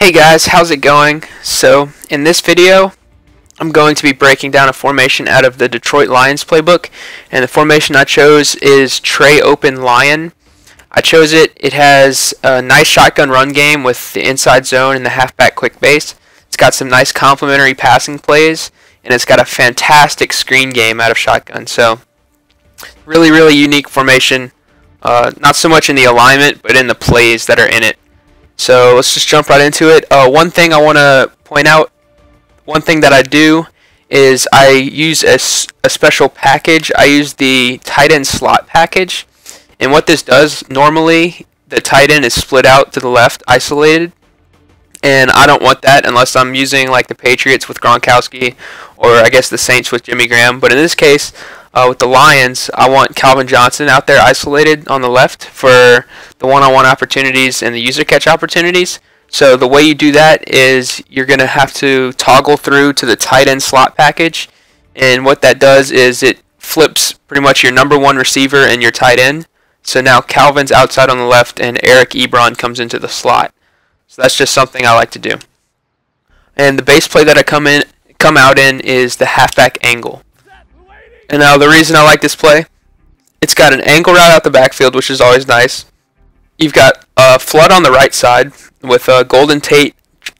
Hey guys, how's it going? So, in this video, I'm going to be breaking down a formation out of the Detroit Lions playbook, and the formation I chose is Trey Open Lion. I chose it. It has a nice shotgun run game with the inside zone and the halfback quick base. It's got some nice complementary passing plays, and it's got a fantastic screen game out of shotgun. So, really unique formation. Not so much in the alignment, but in the plays that are in it. So let's just jump right into it. One thing I want to point out, one thing that I do is I use a special package. I use the tight end slot package. And what this does, normally the tight end is split out to the left, isolated. And I don't want that unless I'm using like the Patriots with Gronkowski, or I guess the Saints with Jimmy Graham. But in this case, with the Lions, I want Calvin Johnson out there isolated on the left for the one-on-one opportunities and the user catch opportunities. So the way you do that is you're going to have to toggle through to the tight end slot package. And what that does is it flips pretty much your number one receiver and your tight end. So now Calvin's outside on the left and Eric Ebron comes into the slot. So that's just something I like to do. And the base play that I come out in is the halfback angle. And now the reason I like this play, it's got an angle route out the backfield, which is always nice. You've got Flood on the right side with Golden Tate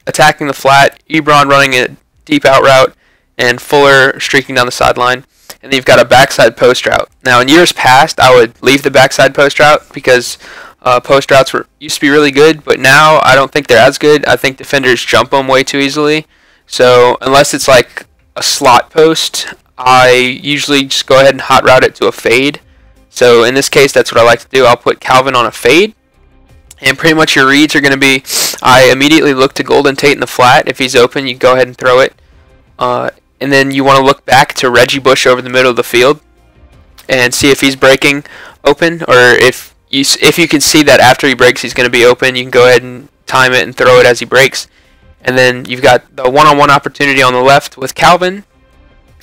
attacking the flat, Ebron running a deep out route, and Fuller streaking down the sideline. And then you've got a backside post route. Now in years past, I would leave the backside post route because post routes used to be really good, but now I don't think they're as good. I think defenders jump them way too easily. So unless it's like a slot post, I usually just go ahead and hot route it to a fade. So in this case, that's what I like to do. I'll put Calvin on a fade. And pretty much your reads are going to be, I immediately look to Golden Tate in the flat. If he's open, you go ahead and throw it. And then you want to look back to Reggie Bush over the middle of the field and see if he's breaking open, or if you can see that after he breaks he's going to be open, you can go ahead and time it and throw it as he breaks. And then you've got the one-on-one opportunity on the left with Calvin.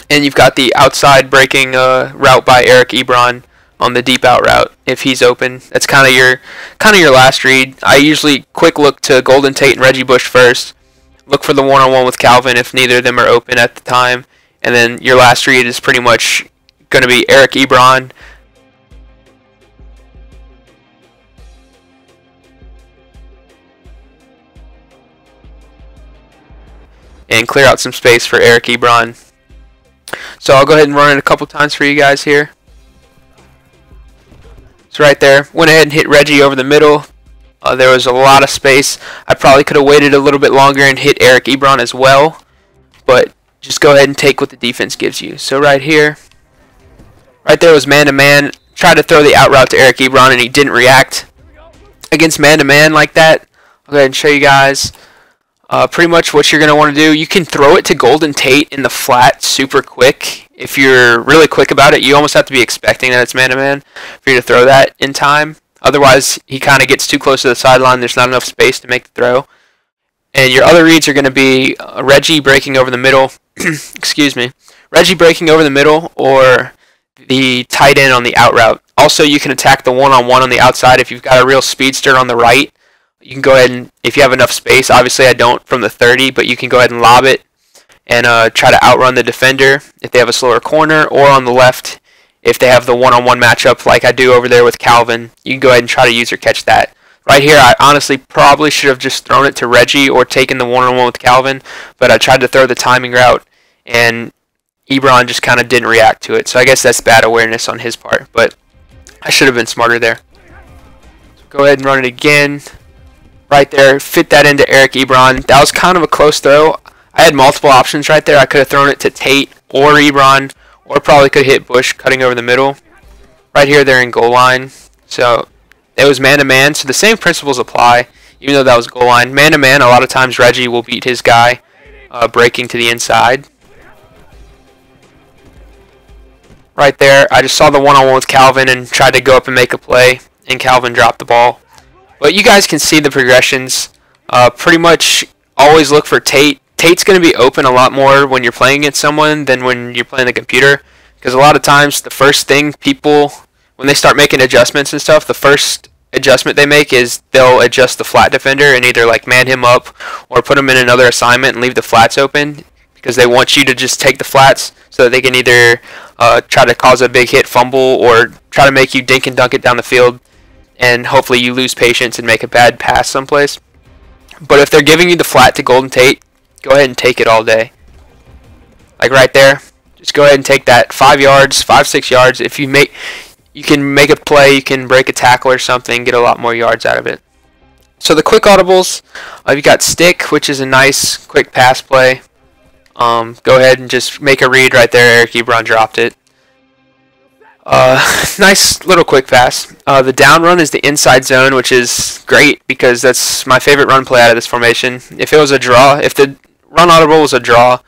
And you've got the outside breaking route by Eric Ebron on the deep out route if he's open. That's kind of your last read. I usually quick look to Golden Tate and Reggie Bush first. Look for the one-on-one with Calvin if neither of them are open at the time. And then your last read is pretty much going to be Eric Ebron. And clear out some space for Eric Ebron. So I'll go ahead and run it a couple times for you guys here. So right there, went ahead and hit Reggie over the middle. There was a lot of space. I probably could have waited a little bit longer and hit Eric Ebron as well. But just go ahead and take what the defense gives you. So right here, right there was man-to-man. Tried to throw the out route to Eric Ebron and he didn't react. Against man-to-man like that, I'll go ahead and show you guys. Pretty much what you're going to want to do, you can throw it to Golden Tate in the flat super quick. If you're really quick about it, you almost have to be expecting that it's man-to-man for you to throw that in time. Otherwise, he kind of gets too close to the sideline. There's not enough space to make the throw. And your other reads are going to be Reggie breaking over the middle. Excuse me. Reggie breaking over the middle or the tight end on the out route. Also, you can attack the one-on-one on the outside if you've got a real speedster on the right. You can go ahead and, if you have enough space, obviously I don't from the 30, but you can go ahead and lob it and try to outrun the defender if they have a slower corner, or on the left if they have the one-on-one matchup like I do over there with Calvin. You can go ahead and try to use or catch that. Right here, I honestly probably should have just thrown it to Reggie or taken the one-on-one with Calvin, but I tried to throw the timing route, and Ebron just kind of didn't react to it. So I guess that's bad awareness on his part, but I should have been smarter there. So go ahead and run it again. Right there, fit that into Eric Ebron. That was kind of a close throw. I had multiple options right there. I could have thrown it to Tate or Ebron, or probably could have hit Bush cutting over the middle. Right here, they're in goal line. So it was man-to-man, so the same principles apply, even though that was goal line. Man-to-man, a lot of times Reggie will beat his guy breaking to the inside. Right there, I just saw the one-on-one with Calvin and tried to go up and make a play, and Calvin dropped the ball. But you guys can see the progressions. Pretty much always look for Tate. Tate's going to be open a lot more when you're playing against someone than when you're playing the computer. Because a lot of times the first thing people, when they start making adjustments and stuff, the first adjustment they make is they'll adjust the flat defender and either like man him up or put him in another assignment and leave the flats open because they want you to just take the flats so that they can either try to cause a big hit, fumble, or try to make you dink and dunk it down the field, and hopefully you lose patience and make a bad pass someplace. But if they're giving you the flat to Golden Tate, go ahead and take it all day. Like right there, just go ahead and take that 5 yards, 5-6 yards. If you can make a play, you can break a tackle or something, get a lot more yards out of it. So the quick audibles, you got stick, which is a nice quick pass play. Go ahead and just make a read right there. Eric Ebron dropped it. Nice little quick pass. The down run is the inside zone, which is great because that's my favorite run play out of this formation. If it was a draw, if the run audible was a draw,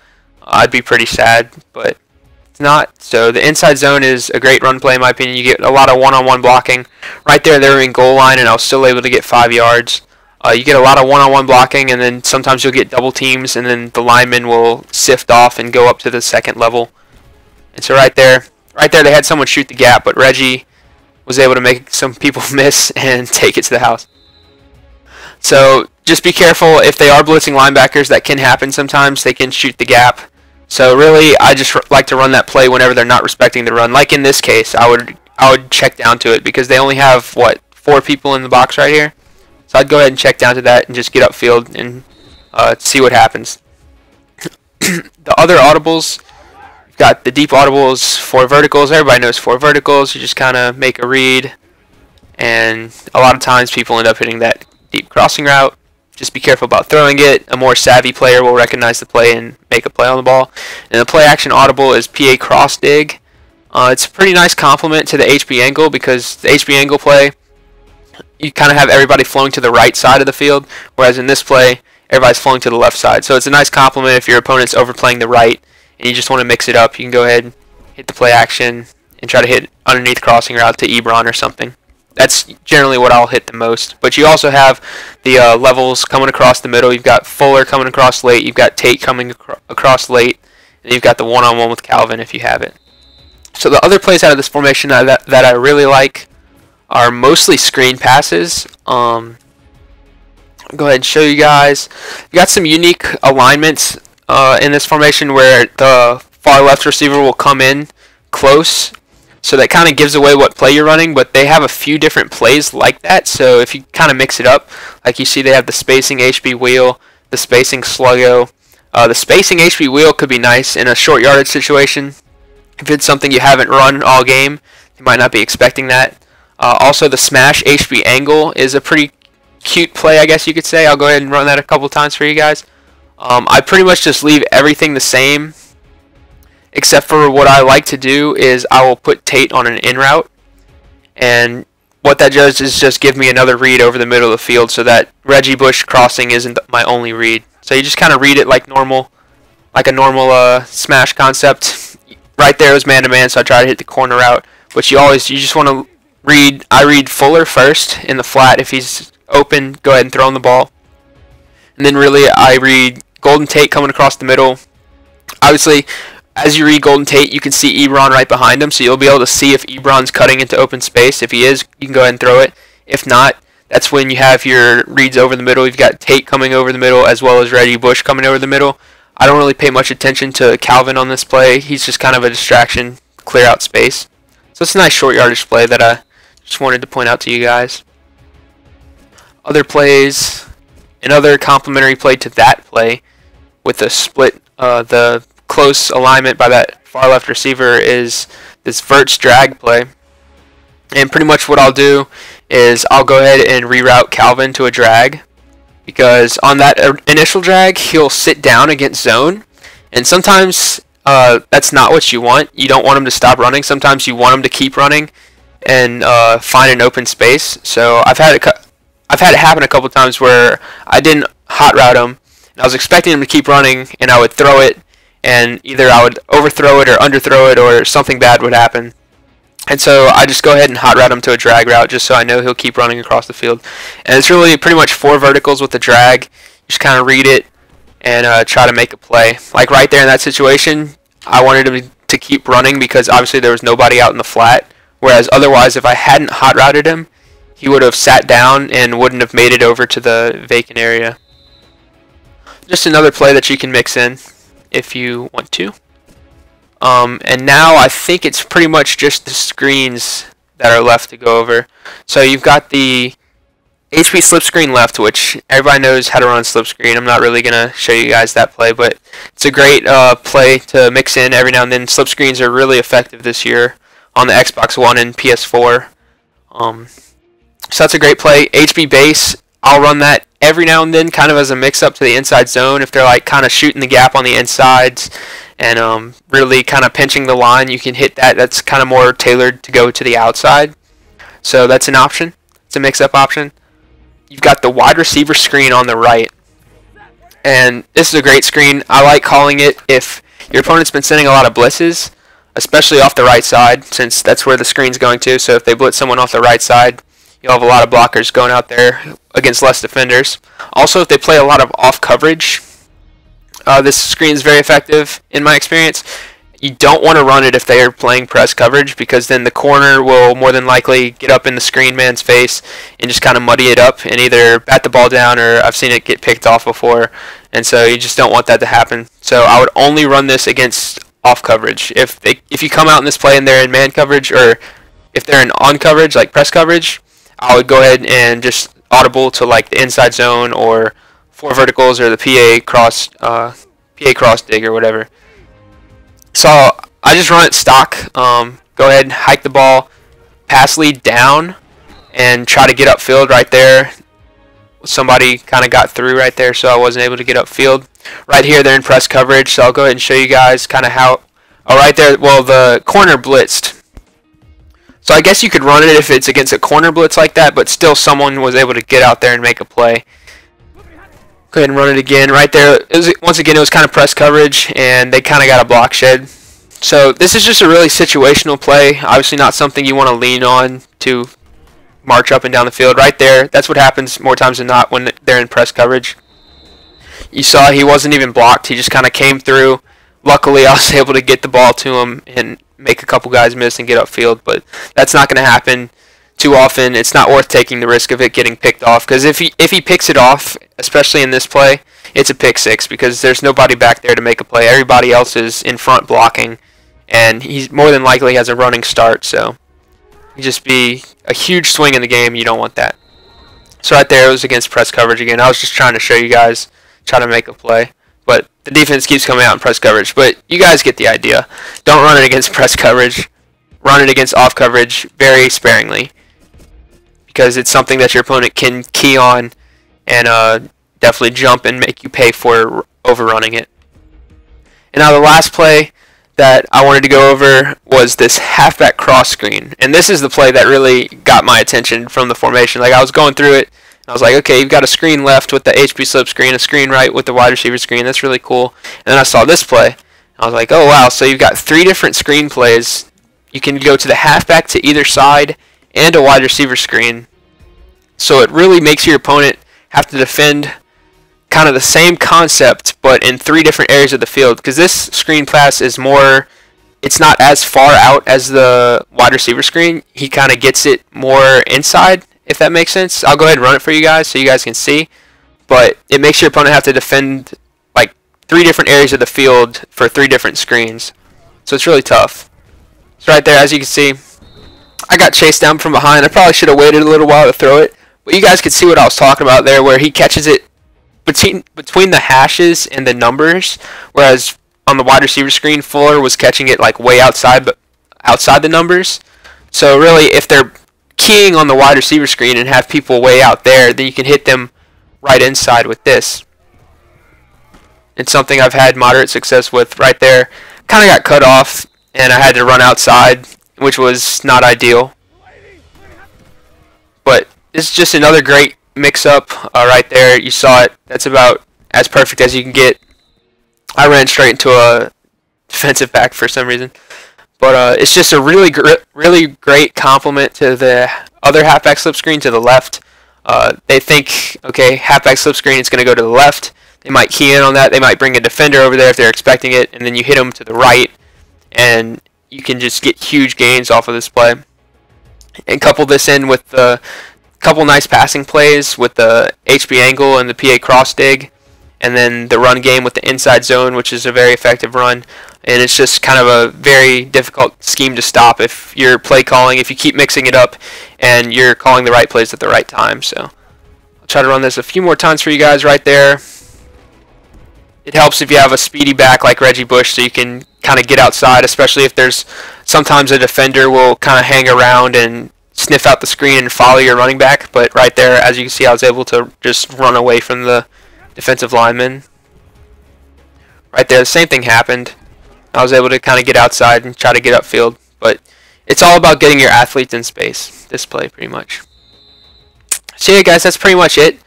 I'd be pretty sad, but it's not. So the inside zone is a great run play in my opinion. You get a lot of one-on-one blocking. Right there, they were in goal line, and I was still able to get 5 yards. You get a lot of one-on-one blocking, and then sometimes you'll get double teams, and then the linemen will sift off and go up to the second level. And so right there they had someone shoot the gap, but Reggie was able to make some people miss and take it to the house. So just be careful if they are blitzing linebackers. That can happen sometimes. They can shoot the gap. So really, I just like to run that play whenever they're not respecting the run. Like in this case, I would check down to it because they only have, what, 4 people in the box right here? So I'd go ahead and check down to that and just get upfield and see what happens. The other audibles, you've got the deep audibles, 4 verticals. Everybody knows 4 verticals. You just kind of make a read, and a lot of times people end up hitting that deep crossing route. Just be careful about throwing it. A more savvy player will recognize the play and make a play on the ball. And the play action audible is PA cross dig. It's a pretty nice complement to the HB angle because the HB angle play, you kind of have everybody flowing to the right side of the field, whereas in this play, everybody's flowing to the left side. So it's a nice complement if your opponent's overplaying the right and you just want to mix it up. You can go ahead and hit the play action and try to hit underneath crossing route to Ebron or something. That's generally what I'll hit the most. But you also have the levels coming across the middle. You've got Fuller coming across late. You've got Tate coming across late. And you've got the one-on-one with Calvin if you have it. So the other plays out of this formation that I really like are mostly screen passes. I'll go ahead and show you guys. You got some unique alignments in this formation where the far left receiver will come in close. So that kind of gives away what play you're running, but they have a few different plays like that. So if you kind of mix it up, like you see they have the spacing HB wheel, the spacing sluggo. The spacing HB wheel could be nice in a short yardage situation. If it's something you haven't run all game, you might not be expecting that. Also the smash HB angle is a pretty cute play, I guess you could say. I'll go ahead and run that a couple times for you guys. I pretty much just leave everything the same, except for what I like to do is I will put Tate on an in route, and what that does is just give me another read over the middle of the field so that Reggie Bush crossing isn't my only read. So you just kind of read it like normal, like a normal smash concept. Right there was man-to-man, so I try to hit the corner route, but you just want to read. I read Fuller first in the flat. If he's open, go ahead and throw him the ball. And then really I read Golden Tate coming across the middle. Obviously, as you read Golden Tate, you can see Ebron right behind him, so you'll be able to see if Ebron's cutting into open space. If he is, you can go ahead and throw it. If not, that's when you have your reads over the middle. You've got Tate coming over the middle as well as Reggie Bush coming over the middle. I don't really pay much attention to Calvin on this play. He's just kind of a distraction, clear out space. So it's a nice short yardage play that I just wanted to point out to you guys. Other plays, another complementary play to that play with the split, the close alignment by that far left receiver is this verts drag play. And pretty much what I'll do is I'll go ahead and reroute Calvin to a drag, because on that initial drag he'll sit down against zone, and sometimes that's not what you want. You don't want him to stop running. Sometimes you want him to keep running and find an open space. So I've had it happen a couple times where I didn't hot route him and I was expecting him to keep running, and I would throw it, and either I would overthrow it or underthrow it, or something bad would happen. And so I just go ahead and hot route him to a drag route just so I know he'll keep running across the field. And it's really pretty much 4 verticals with the drag. Just kind of read it and try to make a play. Like right there in that situation, I wanted him to keep running because obviously there was nobody out in the flat. Whereas otherwise, if I hadn't hot routed him, he would have sat down and wouldn't have made it over to the vacant area. Just another play that you can mix in if you want to. And now I think it's pretty much just the screens that are left to go over. So you've got the HP slip screen left, which everybody knows how to run slip screen. I'm not really going to show you guys that play, but it's a great play to mix in every now and then. Slip screens are really effective this year on the Xbox One and PS4. So that's a great play. HB base, I'll run that every now and then kind of as a mix-up to the inside zone. If they're like kind of shooting the gap on the insides and really kind of pinching the line, you can hit that. That's kind of more tailored to go to the outside. So that's an option. It's a mix-up option. You've got the wide receiver screen on the right. And this is a great screen. I like calling it if your opponent's been sending a lot of blitzes, especially off the right side, since that's where the screen's going to. So if they blitz someone off the right side, you'll have a lot of blockers going out there against less defenders. Also, if they play a lot of off coverage, this screen is very effective in my experience. You don't want to run it if they are playing press coverage, because then the corner will more than likely get up in the screen man's face and just kind of muddy it up and either bat the ball down, or I've seen it get picked off before, and so you just don't want that to happen. So I would only run this against off coverage. If you come out in this play and they're in man coverage, or if they're in on coverage like press coverage, I would go ahead and just audible to like the inside zone or 4 verticals or the PA cross dig or whatever. So I just run it stock. Go ahead and hike the ball, pass lead down, and try to get upfield right there. Somebody kind of got through right there, so I wasn't able to get upfield. Right here, they're in press coverage, so I'll go ahead and show you guys kind of how. Oh, right there, well, the corner blitzed. So I guess you could run it if it's against a corner blitz like that, but still someone was able to get out there and make a play. Go ahead and run it again. Right there, once again, it was kind of press coverage, and they kind of got a block shed. So this is just a really situational play. Obviously not something you want to lean on to march up and down the field. Right there, that's what happens more times than not when they're in press coverage. You saw he wasn't even blocked. He just kind of came through. Luckily, I was able to get the ball to him and make a couple guys miss and get upfield, but that's not going to happen too often. It's not worth taking the risk of it getting picked off, because if he picks it off, especially in this play, it's a pick six, because there's nobody back there to make a play. Everybody else is in front blocking, and he's more than likely has a running start, so it'd just be a huge swing in the game. You don't want that. So right there, it was against press coverage again. I was just trying to show you guys, try to make a play, but the defense keeps coming out in press coverage. But you guys get the idea. Don't run it against press coverage. Run it against off coverage very sparingly, because it's something that your opponent can key on and definitely jump and make you pay for overrunning it. And now the last play that I wanted to go over was this halfback cross screen. And this is the play that really got my attention from the formation. Like, I was going through it, and I was like, okay, you've got a screen left with the HP slip screen, a screen right with the wide receiver screen. That's really cool. And then I saw this play, and I was like, oh, wow. So you've got 3 different screen plays. You can go to the halfback to either side and a wide receiver screen. So it really makes your opponent have to defend kind of the same concept, but in 3 different areas of the field, because this screen pass is more, it's not as far out as the wide receiver screen. He kind of gets it more inside, if that makes sense. I'll go ahead and run it for you guys so you guys can see, but it makes your opponent have to defend like 3 different areas of the field for 3 different screens. So it's really tough. So right there, as you can see, I got chased down from behind. I probably should have waited a little while to throw it, but you guys could see what I was talking about there, where he catches it between the hashes and the numbers, whereas on the wide receiver screen, Fuller was catching it like way outside, but outside the numbers. So really, if they're keying on the wide receiver screen and have people way out there, then you can hit them right inside with this. It's something I've had moderate success with right there. Kind of got cut off, and I had to run outside, which was not ideal. But this is just another great mix-up right there. You saw it. That's about as perfect as you can get. I ran straight into a defensive back for some reason. But it's just a really great compliment to the other halfback slip screen to the left. They think, okay, halfback slip screen is going to go to the left. They might key in on that. They might bring a defender over there if they're expecting it, and then you hit them to the right, and you can just get huge gains off of this play. And couple this in with the couple nice passing plays with the HB angle and the PA cross dig, and then the run game with the inside zone, which is a very effective run. And it's just kind of a very difficult scheme to stop if you're play calling, if you keep mixing it up and you're calling the right plays at the right time. So I'll try to run this a few more times for you guys right there. It helps if you have a speedy back like Reggie Bush, so you can kind of get outside, especially if there's sometimes a defender will kind of hang around and sniff out the screen and follow your running back. But right there, as you can see, I was able to just run away from the defensive lineman. Right there, the same thing happened. I was able to kind of get outside and try to get upfield. But it's all about getting your athletes in space, this play pretty much. So yeah, guys, that's pretty much it.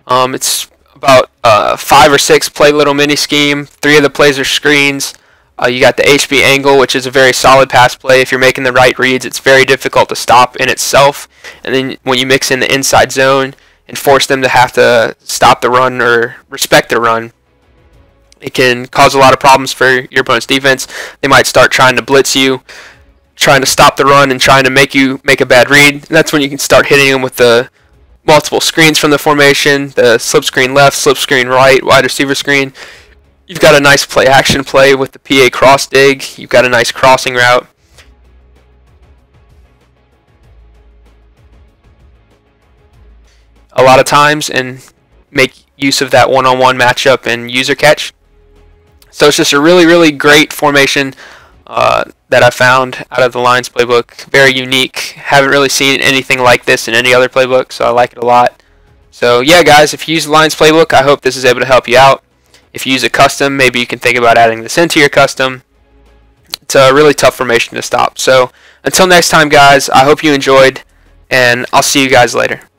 It's about 5 or 6 play little mini scheme. 3 of the plays are screens. You got the HB angle, which is a very solid pass play. If you're making the right reads, it's very difficult to stop in itself. And then when you mix in the inside zone and force them to have to stop the run or respect the run, it can cause a lot of problems for your opponent's defense. They might start trying to blitz you, trying to stop the run and trying to make you make a bad read. And that's when you can start hitting them with the multiple screens from the formation, the slip screen left, slip screen right, wide receiver screen. You've got a nice play action play with the PA cross dig. You've got a nice crossing route. A lot of times, and make use of that one-on-one matchup and user catch. So it's just a really, really great formation that I found out of the Lions playbook. Very unique. Haven't really seen anything like this in any other playbook, so I like it a lot. So yeah, guys, if you use the Lions playbook, I hope this is able to help you out. If you use a custom, maybe you can think about adding this into your custom. It's a really tough formation to stop. So until next time, guys, I hope you enjoyed, and I'll see you guys later.